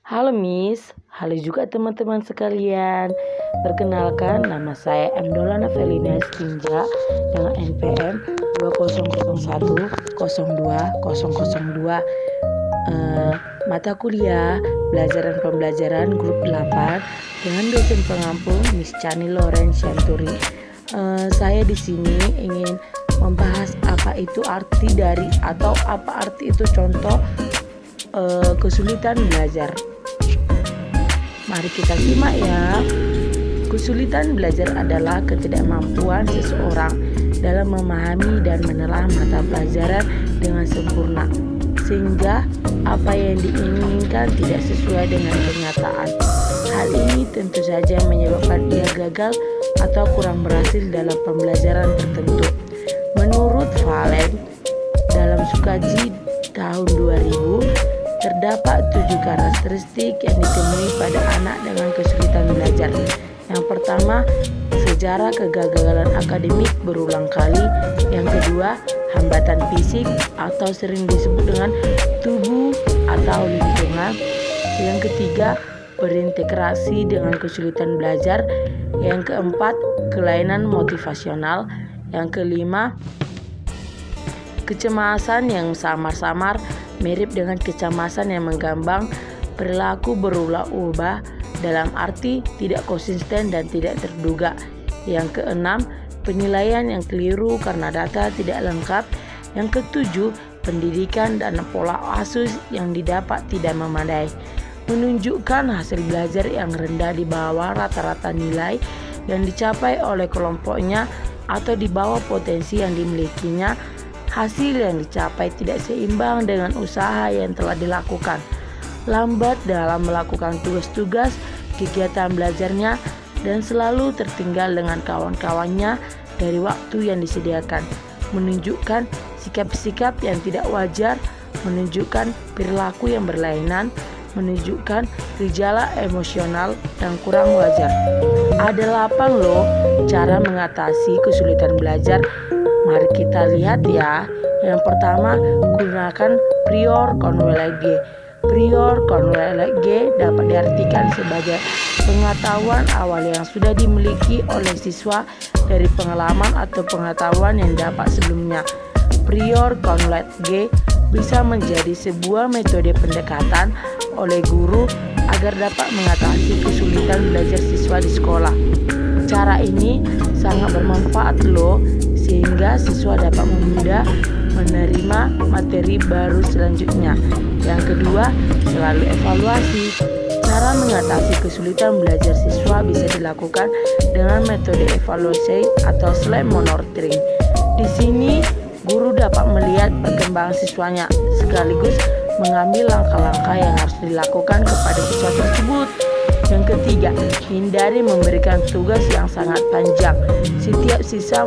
Halo Miss, halo juga teman-teman sekalian. Perkenalkan, nama saya M. Dolana Felina Stinja dengan NPM 2001020002. Mata kuliah Belajar dan Pembelajaran Grup 8 dengan dosen pengampu Miss Chani Loren Shanturi. Saya di sini ingin membahas apa itu arti dari atau apa arti itu contoh kesulitan belajar. Mari kita simak ya. Kesulitan belajar adalah ketidakmampuan seseorang dalam memahami dan menelah mata pelajaran dengan sempurna, sehingga apa yang diinginkan tidak sesuai dengan kenyataan. Hal ini tentu saja menyebabkan ia gagal atau kurang berhasil dalam pembelajaran tertentu. Menurut Valen, dalam Sukaji tahun 2000, terdapat 7 karakteristik yang ditemui pada anak dengan kesulitan belajar. Yang pertama, sejarah kegagalan akademik berulang kali. Yang kedua, hambatan fisik atau sering disebut dengan tubuh atau lingkungan. Yang ketiga, berintegrasi dengan kesulitan belajar. Yang keempat, kelainan motivasional. Yang kelima, kecemasan yang samar-samar mirip dengan kecemasan yang menggambang, perilaku berulah-ubah dalam arti tidak konsisten dan tidak terduga. Yang keenam, penilaian yang keliru karena data tidak lengkap. Yang ketujuh, pendidikan dan pola asuh yang didapat tidak memadai, menunjukkan hasil belajar yang rendah di bawah rata-rata nilai yang dicapai oleh kelompoknya atau di bawah potensi yang dimilikinya. Hasil yang dicapai tidak seimbang dengan usaha yang telah dilakukan, lambat dalam melakukan tugas-tugas kegiatan belajarnya, dan selalu tertinggal dengan kawan-kawannya dari waktu yang disediakan, menunjukkan sikap-sikap yang tidak wajar, menunjukkan perilaku yang berlainan, menunjukkan gejala emosional yang kurang wajar. Ada 8 loh cara mengatasi kesulitan belajar. Mari kita lihat ya. Yang pertama, gunakan prior konwelege. Prior konwelege dapat diartikan sebagai pengetahuan awal yang sudah dimiliki oleh siswa dari pengalaman atau pengetahuan yang dapat sebelumnya. Prior konwelege bisa menjadi sebuah metode pendekatan oleh guru agar dapat mengatasi kesulitan belajar siswa di sekolah. Cara ini sangat bermanfaat loh, sehingga siswa dapat mudah menerima materi baru selanjutnya. Yang kedua, selalu evaluasi. Cara mengatasi kesulitan belajar siswa bisa dilakukan dengan metode evaluasi atau slide monitoring. Di sini, guru dapat melihat perkembangan siswanya sekaligus mengambil langkah-langkah yang harus dilakukan kepada siswa tersebut. Yang ketiga, hindari memberikan tugas yang sangat panjang. Setiap siswa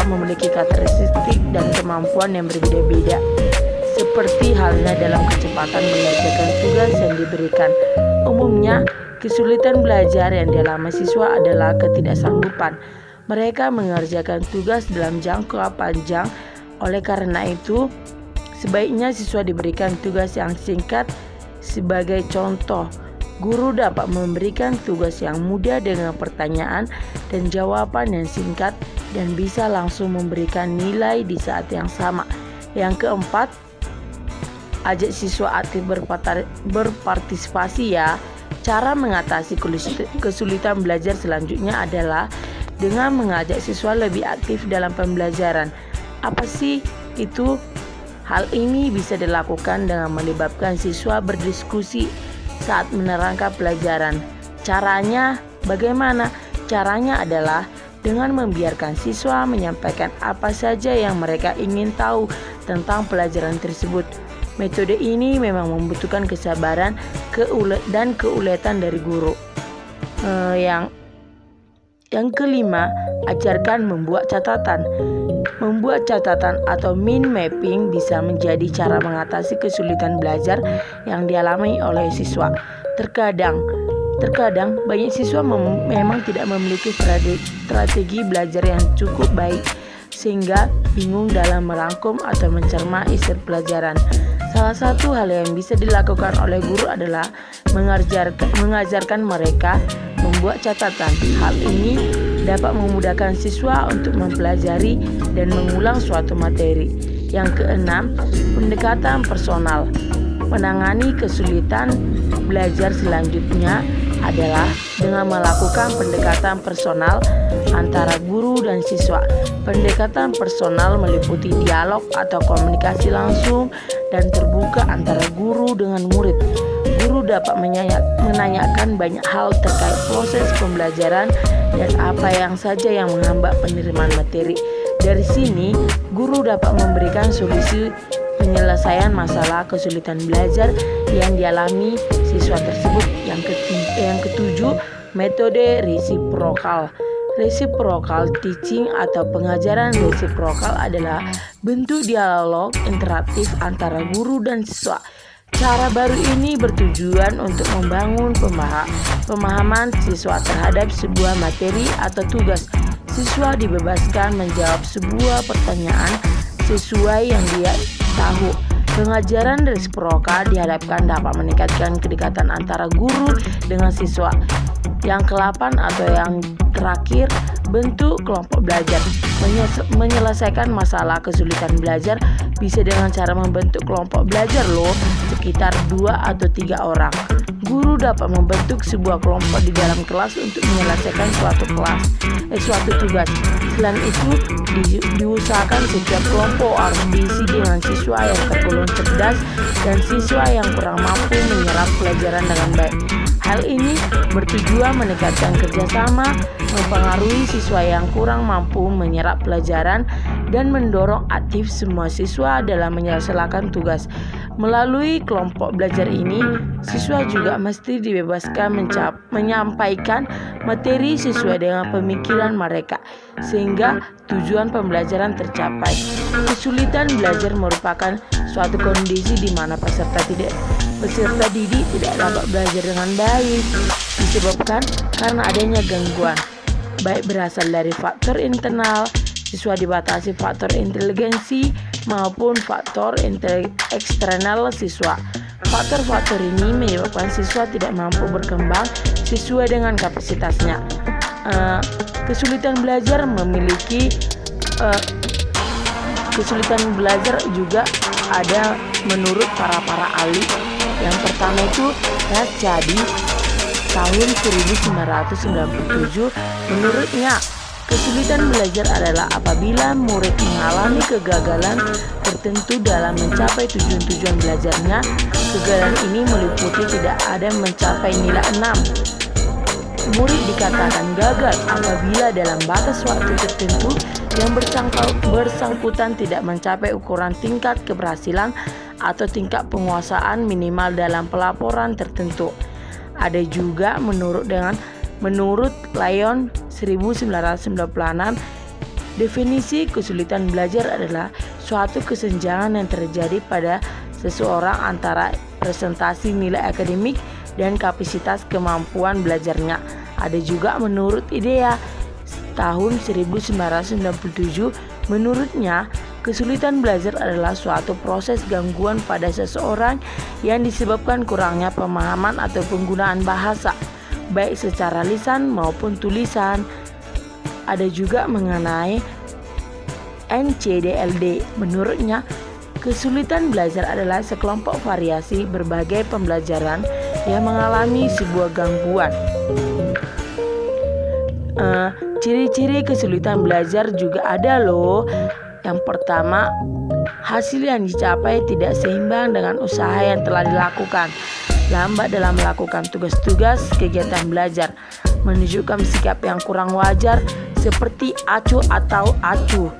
memiliki karakteristik dan kemampuan yang berbeda-beda, seperti halnya dalam kecepatan mengerjakan tugas yang diberikan. Umumnya, kesulitan belajar yang dialami siswa adalah ketidaksanggupan mereka mengerjakan tugas dalam jangka panjang. Oleh karena itu, sebaiknya siswa diberikan tugas yang singkat. Sebagai contoh, guru dapat memberikan tugas yang mudah dengan pertanyaan dan jawaban yang singkat dan bisa langsung memberikan nilai di saat yang sama. Yang keempat, ajak siswa aktif berpartisipasi ya. Cara mengatasi kesulitan belajar selanjutnya adalah dengan mengajak siswa lebih aktif dalam pembelajaran. Apa sih itu? Hal ini bisa dilakukan dengan melibatkan siswa berdiskusi saat menerangkan pelajaran. Caranya bagaimana? Caranya adalah dengan membiarkan siswa menyampaikan apa saja yang mereka ingin tahu tentang pelajaran tersebut. Metode ini memang membutuhkan kesabaran dan keuletan dari guru. Yang kelima, ajarkan membuat catatan. Membuat catatan atau mind mapping bisa menjadi cara mengatasi kesulitan belajar yang dialami oleh siswa. Terkadang banyak siswa memang tidak memiliki strategi belajar yang cukup baik, sehingga bingung dalam merangkum atau mencerna isi pelajaran. Salah satu hal yang bisa dilakukan oleh guru adalah mengajarkan mereka membuat catatan. Hal ini dapat memudahkan siswa untuk mempelajari dan mengulang suatu materi. Yang keenam, pendekatan personal. Menangani kesulitan belajar selanjutnya adalah dengan melakukan pendekatan personal antara guru dan siswa. Pendekatan personal meliputi dialog atau komunikasi langsung dan terbuka antara guru dengan murid. Guru dapat menanyakan banyak hal terkait proses pembelajaran dan apa yang saja yang menghambat penerimaan materi. Dari sini, guru dapat memberikan solusi penyelesaian masalah kesulitan belajar yang dialami siswa tersebut. Yang ketujuh, metode resiprokal. Reciprocal teaching atau pengajaran resiprokal adalah bentuk dialog interaktif antara guru dan siswa. Cara baru ini bertujuan untuk membangun pemahaman siswa terhadap sebuah materi atau tugas. Siswa dibebaskan menjawab sebuah pertanyaan sesuai yang dia tahu. Pengajaran resiprokal diharapkan dapat meningkatkan kedekatan antara guru dengan siswa. Yang ke-8 atau yang terakhir, bentuk kelompok belajar. Menyelesaikan masalah kesulitan belajar bisa dengan cara membentuk kelompok belajar sekitar 2 atau 3 orang. Guru dapat membentuk sebuah kelompok di dalam kelas untuk menyelesaikan suatu tugas. Selain itu, diusahakan setiap kelompok harus diisi dengan siswa yang tergolong cerdas dan siswa yang kurang mampu menyerap pelajaran dengan baik. Hal ini bertujuan meningkatkan kerjasama, mempengaruhi siswa yang kurang mampu menyerap pelajaran, dan mendorong aktif semua siswa dalam menyelesaikan tugas. Melalui kelompok belajar ini, siswa juga mesti dibebaskan menyampaikan materi sesuai dengan pemikiran mereka, sehingga tujuan pembelajaran tercapai. Kesulitan belajar merupakan suatu kondisi di mana peserta didik tidak dapat belajar dengan baik, disebabkan karena adanya gangguan, baik berasal dari faktor internal, siswa dibatasi faktor inteligensi, maupun faktor eksternal siswa. Faktor-faktor ini menyebabkan siswa tidak mampu berkembang sesuai dengan kapasitasnya. Kesulitan belajar juga ada menurut para ahli. Yang pertama itu Rajadi tahun 1997. Menurutnya, kesulitan belajar adalah apabila murid mengalami kegagalan tertentu dalam mencapai tujuan belajarnya. Kegagalan ini meliputi tidak ada mencapai nilai 6. Murid dikatakan gagal apabila dalam batas waktu tertentu yang bersangkutan tidak mencapai ukuran tingkat keberhasilan atau tingkat penguasaan minimal dalam pelaporan tertentu. Ada juga menurut Lyon 1996, definisi kesulitan belajar adalah suatu kesenjangan yang terjadi pada seseorang antara presentasi nilai akademik dan kapasitas kemampuan belajarnya. Ada juga menurut IDEA tahun 1997, menurutnya kesulitan belajar adalah suatu proses gangguan pada seseorang yang disebabkan kurangnya pemahaman atau penggunaan bahasa, baik secara lisan maupun tulisan. Ada juga mengenai NCDLD. Menurutnya, kesulitan belajar adalah sekelompok variasi berbagai pembelajaran yang mengalami sebuah gangguan. Ciri-ciri kesulitan belajar juga ada Yang pertama, hasil yang dicapai tidak seimbang dengan usaha yang telah dilakukan. Lambat dalam melakukan tugas-tugas kegiatan belajar, menunjukkan sikap yang kurang wajar seperti acuh atau acuh,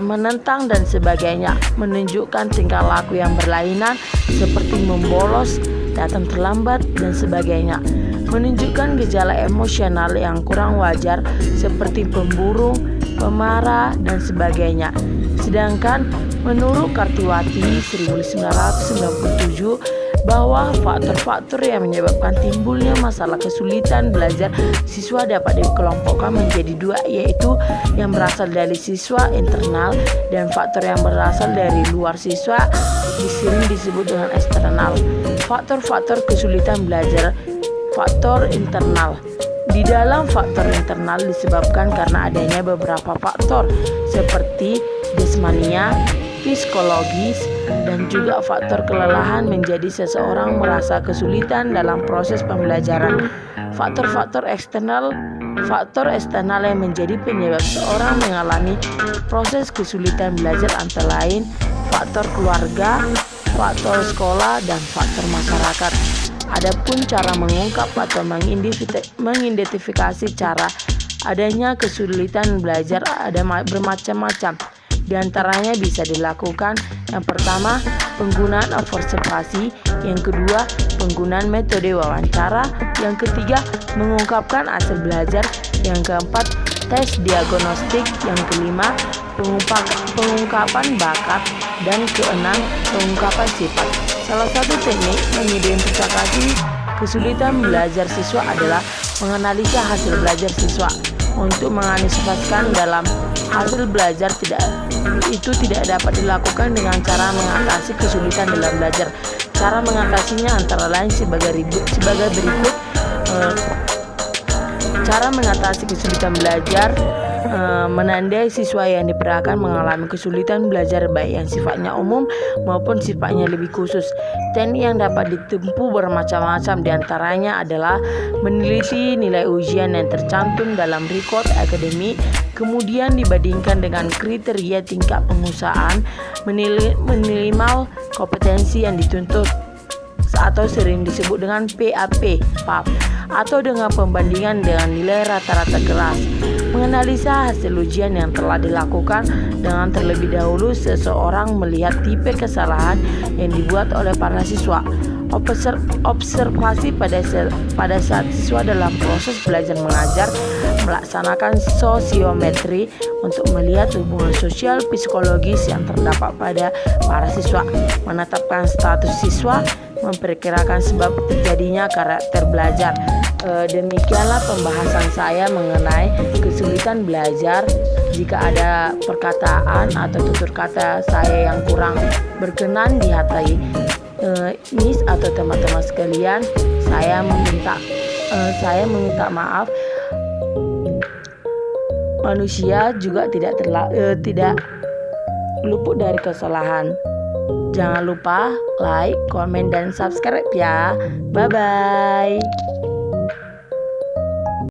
menentang dan sebagainya, menunjukkan tingkah laku yang berlainan seperti membolos, datang terlambat dan sebagainya, menunjukkan gejala emosional yang kurang wajar seperti pemburu, pemarah dan sebagainya. Sedangkan menurut Kartiwati 1997, bahwa faktor-faktor yang menyebabkan timbulnya masalah kesulitan belajar siswa dapat dikelompokkan menjadi dua, yaitu yang berasal dari siswa internal dan faktor yang berasal dari luar siswa sering disebut dengan eksternal. Faktor-faktor kesulitan belajar faktor internal. Di dalam faktor internal disebabkan karena adanya beberapa faktor seperti desmania, psikologis, dan juga faktor kelelahan menjadi seseorang merasa kesulitan dalam proses pembelajaran. Faktor-faktor eksternal yang menjadi penyebab seorang mengalami proses kesulitan belajar antara lain faktor keluarga, faktor sekolah, dan faktor masyarakat. Adapun cara mengungkap atau mengidentifikasi cara adanya kesulitan belajar ada bermacam-macam. Di antaranya bisa dilakukan yang pertama, penggunaan observasi, yang kedua, penggunaan metode wawancara, yang ketiga, mengungkapkan hasil belajar, yang keempat, tes diagnostik, yang kelima, pengungkapan bakat, dan keenam, pengungkapan sifat. Salah satu teknik mengidentifikasi kesulitan belajar siswa adalah menganalisa hasil belajar siswa. Untuk menganalisiskan dalam hasil belajar tidak dapat dilakukan dengan cara mengatasi kesulitan dalam belajar. Cara mengatasinya antara lain sebagai berikut. Cara mengatasi kesulitan belajar menandai siswa yang diperkirakan mengalami kesulitan belajar baik yang sifatnya umum maupun sifatnya lebih khusus. Teknik yang dapat ditempuh bermacam-macam, diantaranya adalah meneliti nilai ujian yang tercantum dalam rekod akademik, kemudian dibandingkan dengan kriteria tingkat penguasaan minimal kompetensi yang dituntut atau sering disebut dengan PAP, atau dengan pembandingan dengan nilai rata-rata kelas. Menganalisa hasil ujian yang telah dilakukan dengan terlebih dahulu seseorang melihat tipe kesalahan yang dibuat oleh para siswa. Observasi pada saat siswa dalam proses belajar mengajar, melaksanakan sosiometri untuk melihat hubungan sosial psikologis yang terdapat pada para siswa, menetapkan status siswa, memperkirakan sebab terjadinya karakter belajar. Demikianlah pembahasan saya mengenai kesulitan belajar. Jika ada perkataan atau tutur kata saya yang kurang berkenan di hati Miss atau teman-teman sekalian, saya meminta maaf. Manusia juga tidak luput dari kesalahan. Jangan lupa like, komen, dan subscribe ya. Bye-bye.